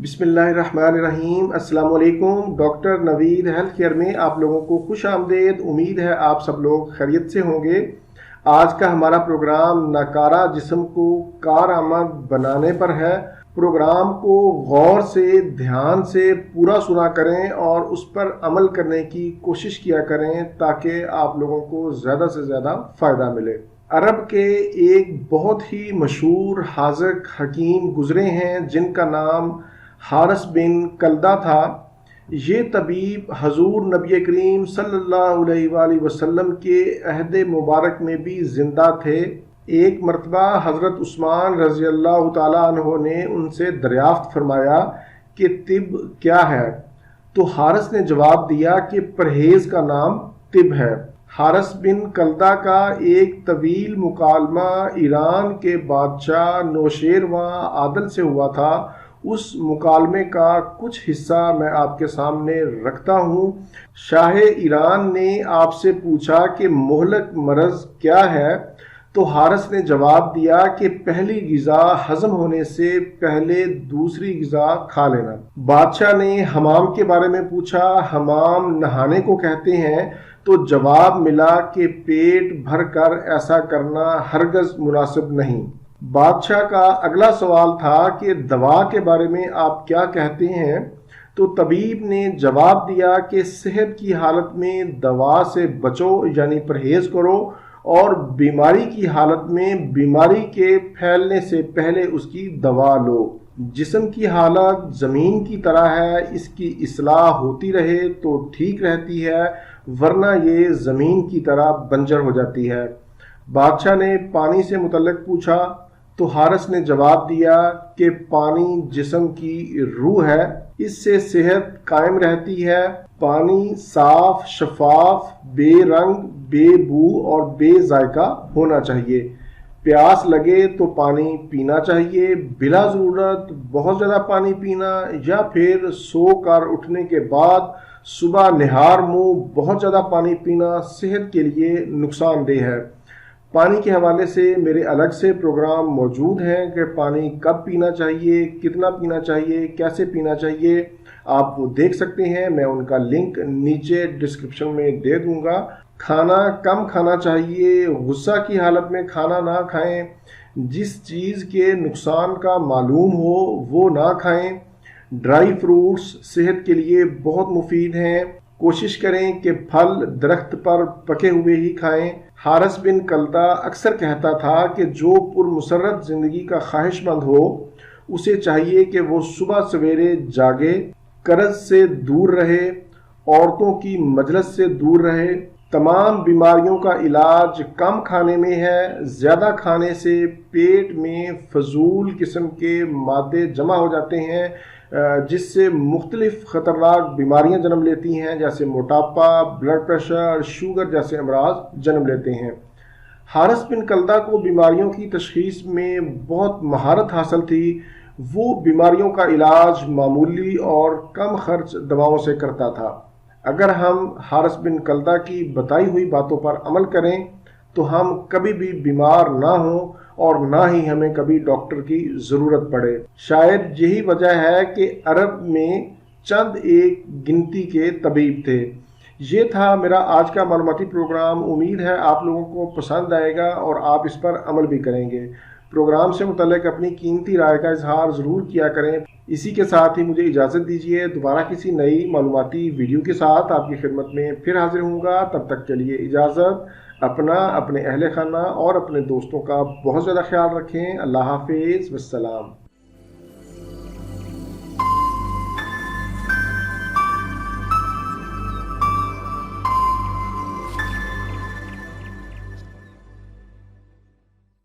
बिस्मिल्लाहिर्रहमानिर्रहीम। अस्सलाम वालेकुम। डॉक्टर नवीद हेल्थ केयर में आप लोगों को खुश आमदेद। उम्मीद है आप सब लोग खैरियत से होंगे। आज का हमारा प्रोग्राम नकारा जिस्म को कारआमद बनाने पर है। प्रोग्राम को गौर से ध्यान से पूरा सुना करें और उस पर अमल करने की कोशिश किया करें ताकि आप लोगों को ज़्यादा से ज़्यादा फ़ायदा मिले। अरब के एक बहुत ही मशहूर हाज़िक हकीम गुज़रे हैं जिनका नाम हारिस बिन कल्दा था। ये तबीब हजूर नबी करीम सल्लल्लाहु अलैहि वसल्लम के अहद मुबारक में भी ज़िंदा थे। एक मरतबा हज़रत उस्मान रज़ी अल्लाह ताला अन्हो ने उनसे दरियाफ़्त फरमाया कि तिब क्या है, तो हारिस ने जवाब दिया कि परहेज़ का नाम तिब है। हारिस बिन कल्दा का एक तवील मुकालमा ईरान के बादशाह नौशेरवां आदल से हुआ था। उस मुकालमे का कुछ हिस्सा मैं आपके सामने रखता हूँ। शाह ईरान ने आपसे पूछा कि मुहलक मरज़ क्या है, तो हारिस ने जवाब दिया कि पहली ग़िज़ा हज़म होने से पहले दूसरी ग़िज़ा खा लेना। बादशाह ने हमाम के बारे में पूछा। हमाम नहाने को कहते हैं, तो जवाब मिला कि पेट भर कर ऐसा करना हरगज़ मुनासिब नहीं। बादशाह का अगला सवाल था कि दवा के बारे में आप क्या कहते हैं, तो तबीब ने जवाब दिया कि सेहत की हालत में दवा से बचो यानी परहेज़ करो, और बीमारी की हालत में बीमारी के फैलने से पहले उसकी दवा लो। जिस्म की हालत ज़मीन की तरह है, इसकी इस्लाह होती रहे तो ठीक रहती है, वरना ये ज़मीन की तरह बंजर हो जाती है। बादशाह ने पानी से मुतल्लिक़ पूछा, तो हारिस ने जवाब दिया कि पानी जिस्म की रूह है, इससे सेहत कायम रहती है। पानी साफ, शफाफ, बेरंग, बेबू और बेजायका होना चाहिए। प्यास लगे तो पानी पीना चाहिए, बिला ज़रूरत बहुत ज़्यादा पानी पीना या फिर सो कर उठने के बाद सुबह निहार मुँह बहुत ज़्यादा पानी पीना सेहत के लिए नुकसानदेह है। पानी के हवाले से मेरे अलग से प्रोग्राम मौजूद हैं कि पानी कब पीना चाहिए, कितना पीना चाहिए, कैसे पीना चाहिए, आप वो देख सकते हैं। मैं उनका लिंक नीचे डिस्क्रिप्शन में दे दूंगा। खाना कम खाना चाहिए, गुस्सा की हालत में खाना ना खाएं, जिस चीज़ के नुकसान का मालूम हो वो ना खाएं। ड्राई फ्रूट्स सेहत के लिए बहुत मुफीद हैं। कोशिश करें कि फल दरख्त पर पके हुए ही खाएं। हारिस बिन कल्दा अक्सर कहता था कि जो पुरमसरत ज़िंदगी का ख्वाहिशमंद हो उसे चाहिए कि वो सुबह सवेरे जागे, कर्ज से दूर रहे, औरतों की मजलिस से दूर रहे। तमाम बीमारियों का इलाज कम खाने में है। ज़्यादा खाने से पेट में फजूल किस्म के मादे जमा हो जाते हैं, जिससे मुख्तलिफ ख़तरनाक बीमारियां जन्म लेती हैं, जैसे मोटापा, ब्लड प्रेशर, शुगर जैसे अमराज जन्म लेते हैं। हारिस बिन कल्दा को बीमारियों की तशख़ीस में बहुत महारत हासिल थी। वो बीमारियों का इलाज मामूली और कम खर्च दवाओं से करता था। अगर हम हारिस बिन कल्दा की बताई हुई बातों पर अमल करें तो हम कभी भी बीमार ना हों और ना ही हमें कभी डॉक्टर की ज़रूरत पड़े। शायद यही वजह है कि अरब में चंद एक गिनती के तबीब थे। ये था मेरा आज का मालूमाती प्रोग्राम। उम्मीद है आप लोगों को पसंद आएगा और आप इस पर अमल भी करेंगे। प्रोग्राम से मुतल्लिक़ अपनी कीमती राय का इजहार ज़रूर किया करें। इसी के साथ ही मुझे इजाज़त दीजिए। दोबारा किसी नई मालूमाती वीडियो के साथ आपकी खिदमत में फिर हाजिर होऊंगा। तब तक के लिए इजाज़त। अपना, अपने अहले खाना और अपने दोस्तों का बहुत ज़्यादा ख्याल रखें। अल्लाह हाफिज़, वस्सलाम।